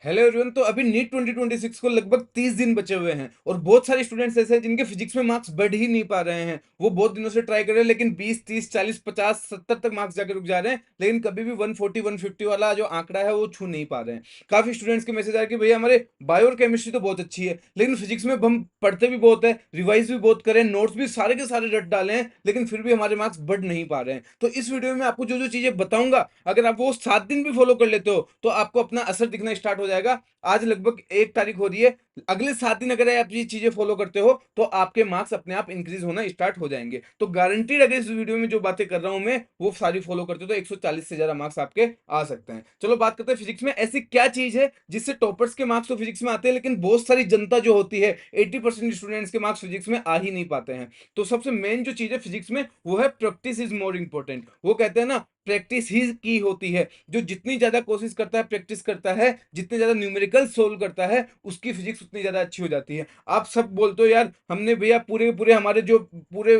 Hello everyone. तो अभी NEET 2026 को लगभग 30 दिन बचे हुए हैं और बहुत सारे स्टूडेंट्स ऐसे हैं जिनके फिजिक्स में मार्क्स बढ़ ही नहीं पा रहे हैं। वो बहुत दिनों से ट्राई कर रहे हैं लेकिन 20 30 40 50 70 तक मार्क्स जाकर रुक जा रहे हैं, लेकिन कभी भी 140 150 वाला जो आंकड़ा है वो छू नहीं पा रहे हैं। काफी स्टूडेंट्स के मैसेज आ रहे हैं कि भैया हमारे बायो और केमिस्ट्री तो बहुत अच्छी है, लेकिन फिजिक्स में हम पढ़ते भी बहुत है, रिवाइज भी बहुत करें, नोट्स भी सारे के सारे रट डाले हैं, लेकिन फिर भी हमारे मार्क्स बढ़ नहीं पा रहे हैं। तो इस वीडियो में आपको जो जो चीजें बताऊंगा, अगर आप वो 7 दिन भी फॉलो कर लेते हो तो आपको अपना असर दिखना स्टार्ट हो जाएगा। आज लगभग 1 तारीख हो रही है, अगले 7 दिन अगर आप ये चीजें फॉलो करते हो तो आपके मार्क्स अपने आप इंक्रीज होना स्टार्ट हो जाएंगे। तो गारंटीड अगर इस वीडियो में जो बातें कर रहा हूं मैं वो सारी फॉलो करते हो तो 140 से ज्यादा मार्क्स आपके आ सकते हैं। चलो बात करते हैं फिजिक्स में ऐसी क्या चीज है जिससे टॉपर्स के मार्क्स तो फिजिक्स में आते हैं, लेकिन बहुत सारी जनता जो होती है 80% स्टूडेंट्स के मार्क्स फिजिक्स में आ ही नहीं पाते हैं। तो सबसे मेन जो चीज है फिजिक्स में वो है प्रैक्टिस इज मोर इंपॉर्टेंट। वो कहते हैं ना, प्रैक्टिस ही की होती है। जो जितनी ज्यादा कोशिश करता है, प्रैक्टिस करता है, जितने ज्यादा न्यूमेरिकल सोल्व करता है, उसकी फिजिक्स उतनी ज्यादा अच्छी हो जाती है। आप सब बोलते हो यार हमने भैया पूरे पूरे हमारे जो पूरे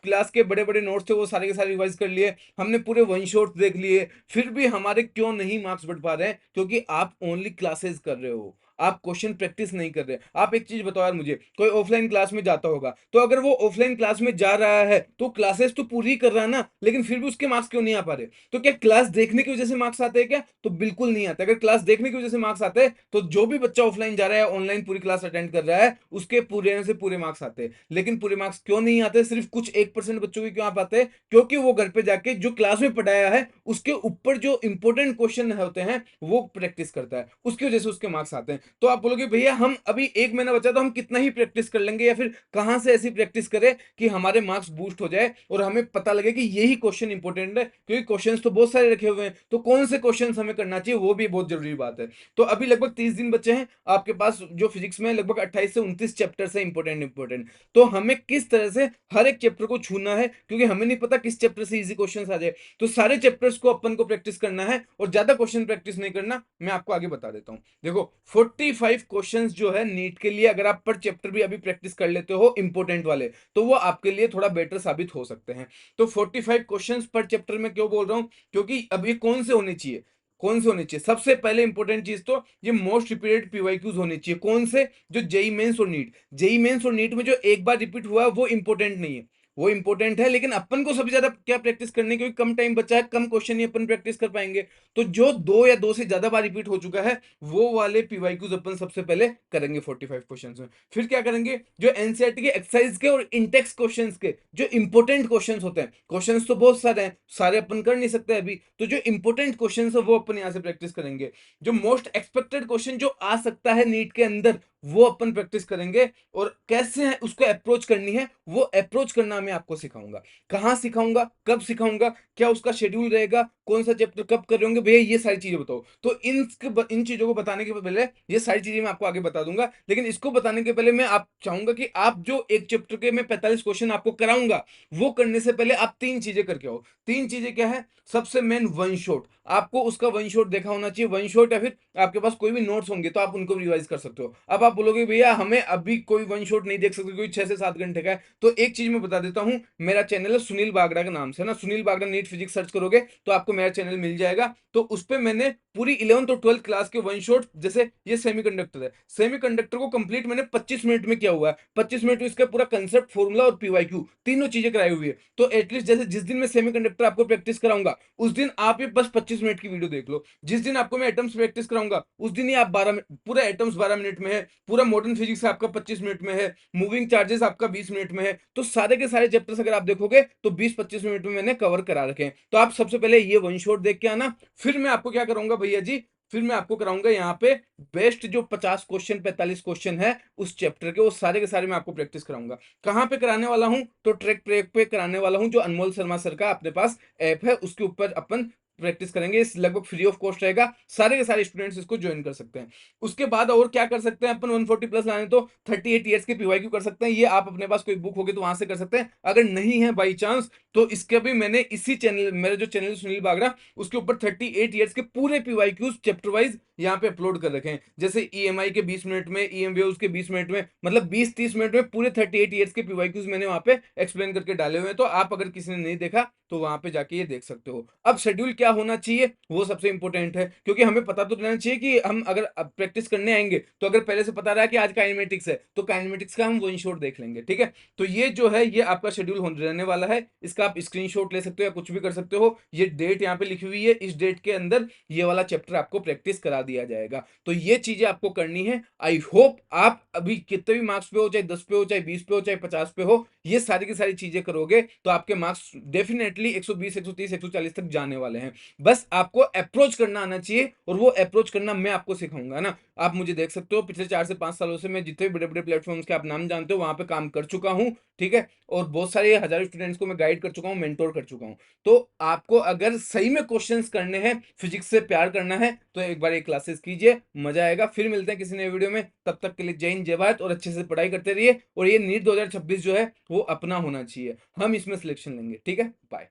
क्लास के बड़े बड़े नोट्स थे वो सारे के सारे रिवाइज कर लिए, हमने पूरे वन शॉट देख लिए, फिर भी हमारे क्यों नहीं मार्क्स बढ़ पा रहे हैं? क्योंकि आप ओनली क्लासेस कर रहे हो, आप क्वेश्चन प्रैक्टिस नहीं कर रहे। आप एक चीज बताओ यार मुझे, कोई ऑफलाइन क्लास में जाता होगा तो अगर वो ऑफलाइन क्लास में जा रहा है तो क्लासेस तो पूरी कर रहा है ना, लेकिन फिर भी उसके मार्क्स क्यों नहीं आ पा रहे? तो क्या क्लास देखने की वजह से मार्क्स आते हैं क्या? तो बिल्कुल नहीं आते। अगर क्लास देखने की वजह से मार्क्स आते हैं तो जो भी बच्चा ऑफलाइन जा रहा है, ऑनलाइन पूरी क्लास अटेंड कर रहा है, उसके पूरे से पूरे मार्क्स आते हैं। लेकिन पूरे मार्क्स क्यों नहीं आते? सिर्फ कुछ 1% बच्चों के क्यों आ पाते हैं? क्योंकि वो घर पे जाके जो क्लास में पढ़ाया है उसके ऊपर जो इंपॉर्टेंट क्वेश्चन होते हैं वो प्रैक्टिस करता है, उसकी वजह से उसके मार्क्स आते हैं। तो आप बोलोगे भैया हम अभी 1 महीना बचा तो हम कितना ही प्रैक्टिस कर लेंगे, या फिर कहां से ऐसी प्रैक्टिस करें कि हमारे मार्क्स बूस्ट हो जाए और हमें पता लगे कि यही क्वेश्चन इंपॉर्टेंट है? क्योंकि क्वेश्चंस तो बहुत सारे रखे हुए हैं, तो कौन से क्वेश्चंस हमें करना चाहिए वो भी बहुत जरूरी बात है। तो अभी लगभग 30 दिन बचे हैं आपके पास, जो फिजिक्स में लगभग 28 से 29 चैप्टर्स है इंपॉर्टेंट इंपॉर्टेंट। तो हमें किस तरह से हर एक चैप्टर को छूना है, क्योंकि हमें नहीं पता किस चैप्टर से इजी क्वेश्चंस आ जाए। तो सारे चैप्टर्स को अपन को प्रैक्टिस करना है और ज्यादा क्वेश्चन प्रैक्टिस नहीं करना। मैं आपको आगे बता देता हूं। देखो 45 क्वेश्चंस जो है नीट के लिए, अगर आप पर चैप्टर भी अभी प्रैक्टिस कर लेते हो इंपॉर्टेंट वाले, तो वो आपके लिए थोड़ा बेटर साबित हो सकते हैं। तो 45 क्वेश्चंस पर चैप्टर में क्यों बोल रहा हूं? क्योंकि अब ये कौन से होने चाहिए? कौन से होने चाहिए? सबसे पहले इंपॉर्टेंट चीज तो ये मोस्ट रिपीटेड पीवाईक्यूज होने चाहिए। कौन से? जो जेई मेंस और नीट, जेई मेंस और नीट में जो एक बार रिपीट हुआ है वो इंपॉर्टेंट नहीं है। वो इंपॉर्टेंट है, लेकिन अपन को सबसे ज्यादा क्या प्रैक्टिस करनी है? क्योंकि कम टाइम बचा है, कम क्वेश्चन ही अपन प्रैक्टिस कर पाएंगे। तो जो दो या दो से ज्यादा बार रिपीट हो चुका है वो वाले पीवाईक्यूज अपन सबसे पहले करेंगे 45 क्वेश्चंस में। फिर क्या करेंगे? जो एनसीईआरटी के एक्सरसाइज के और इंटेक्स क्वेश्चंस के जो इंपॉर्टेंट क्वेश्चंस होते हैं, क्वेश्चंस तो बहुत सारे हैं, सारे अपन कर नहीं सकते अभी, तो जो इंपॉर्टेंट क्वेश्चंस है वो अपन यहां से प्रैक्टिस करेंगे। जो मोस्ट एक्सपेक्टेड क्वेश्चन जो आ सकता है नीट के अंदर वो अपन प्रैक्टिस करेंगे, और कैसे है उसको अप्रोच करनी है वो अप्रोच करना मैं आपको सिखाऊंगा। कहां सिखाऊंगा, कब सिखाऊंगा, क्या उसका शेड्यूल रहेगा, कौन सा चैप्टर कब कर रहे होंगे, भैया ये सारी चीजें बताओ। तो इन चीजों को बताने के पहले, ये सारी चीजें मैं आपको आगे बता दूंगा, लेकिन इसको बताने के पहले मैं आप चाहूंगा कि आप जो एक चैप्टर के मैं 45 क्वेश्चन आपको कराऊंगा वो करने से पहले आप 3 चीजें करके आओ। 3 चीजें क्या है? सबसे मेन वन शॉट, आपको उसका वन शॉट देखा होना चाहिए। वन शॉट या फिर आपके पास कोई भी नोट्स होंगे तो आप उनको रिवाइज कर सकते हो। अब आप बोलोगे भैया हमें अभी कोई वन शॉट नहीं देख सकते, कोई 6 से 7 घंटे का है, तो एक चीज मैं बता देता हूं। मेरा चैनल है सुनील बागड़ा के नाम से ना, Sunil Bagra NEET physics search करोगे तो आपको मेरा चैनल मिल जाएगा। तो उस पर मैंने पूरी 11th और 12th क्लास के वन शॉट, जैसे ये सेमीकंडक्टर है, सेमीकंडक्टर को कंप्लीट मैंने 25 मिनट में किया हुआ है। 25 मिनट में इसका पूरा कंसेप्ट, फॉर्मूला और पीवाईक्यू तीनों चीजें कराई हुई है। तो एटलीस्ट जैसे जिस दिन मैं सेमीकंडक्टर आपको प्रैक्टिस कराऊंगा उस दिन आप ये बस 25 मिनट की वीडियो देख लो। जिस दिन आपको मैं एटम्स प्रैक्टिस कराऊंगा उस दिन ही आप 12 पूरा एटम्स 12 मिनट में है, पूरा मॉडर्न फिजिक्स आपका 25 मिनट में है, मूविंग चार्जेस आपका 20 मिनट में है। तो सारे के सारे चैप्टर्स अगर आप देखोगे तो 20-25 मिनट में मैंने कवर करा रखे हैं। तो आप सबसे पहले ये वन शॉट देख के आना। फिर मैं आपको क्या करूंगा भैया जी, फिर मैं आपको कराऊंगा यहाँ पे बेस्ट जो 50 क्वेश्चन 45 क्वेश्चन है उस चैप्टर के, वो सारे के सारे मैं आपको प्रैक्टिस कराऊंगा। कहां पे कराने वाला हूं? तो ट्रैक प्रेक पे कराने वाला हूं, जो अनमोल शर्मा सर का अपने पास ऐप है उसके ऊपर अपन प्रैक्टिस करेंगे। इस लगभग फ्री ऑफ कॉस्ट रहेगा, सारे के सारे स्टूडेंट्स इसको ज्वाइन कर सकते हैं। उसके बाद और क्या कर सकते हैं अपन? 140 प्लस लाने तो 38 ईयर्स के पीवाईक्यू कर सकते हैं। ये आप अपने पास कोई बुक होगी तो वहां से कर सकते हैं। अगर नहीं है बाई चांस तो इसके भी मैंने इसी चैनल, मेरा जो चैनल सुनील बागड़ा, उसके ऊपर 38 ईयर्स के पूरे पीवाईक्यूज चैप्टर वाइज यहाँ पे अपलोड कर रखे हैं। जैसे ईएमआई के 20 मिनट में, ईएमवेव्स के 20 मिनट में, मतलब 20-30 मिनट में पूरे 38 ईयर्स के पीवाईक्यूज मैंने वहां पे एक्सप्लेन करके डाले हुए हैं। तो आप अगर किसी ने नहीं देखा तो वहां पे जाके ये देख सकते हो। अब शेड्यूल क्या होना चाहिए वो सबसे इंपॉर्टेंट है, क्योंकि हमें पता तो रहना चाहिए कि हम अगर प्रैक्टिस करने आएंगे तो अगर पहले से पता रहा कि आज काइनेमेटिक्स है तो काइनेमेटिक्स का हम वन शॉट देख लेंगे, ठीक है। तो ये जो है ये आपका शेड्यूल रहने वाला है, इसका आप स्क्रीनशॉट ले सकते हो या कुछ भी कर सकते हो। ये डेट यहाँ पे लिखी हुई है, इस डेट के अंदर ये वाला चैप्टर आपको प्रैक्टिस करा दिया जाएगा। तो ये चीजें आपको करनी है। आई होप आप अभी कितने भी मार्क्स पे हो, चाहे 10 पे हो, चाहे 20 पे हो, चाहे 50 पे हो, ये सारी की सारी चीजें करोगे तो आपके मार्क्स डेफिनेटली 120, 130, 140 तक जाने वाले हैं। बस आपको अप्रोच करना आना चाहिए, और वो अप्रोच करना मैं आपको सिखाऊंगा ना। आप मुझे देख सकते हो पिछले 4 से 5 सालों से मैं जितने बड़े बड़े प्लेटफॉर्म्स के आप नाम जानते हो वहां पे काम कर चुका हूं, ठीक है। और बहुत सारे हजारों स्टूडेंट्स को मैं गाइड कर चुका हूं, मेंटोर कर चुका हूं। तो आपको अगर सही में क्वेश्चंस करने हैं, फिजिक्स से प्यार करना है, तो एक बार ये क्लासेस कीजिए, मजा आएगा। फिर मिलते हैं किसी नए वीडियो में, तब तक के लिए जय हिंद जय भारत, और अच्छे से पढ़ाई करते रहिए। और ये नीट 2026 जो है वो अपना होना चाहिए, हम इसमें सिलेक्शन लेंगे, ठीक है। बाय।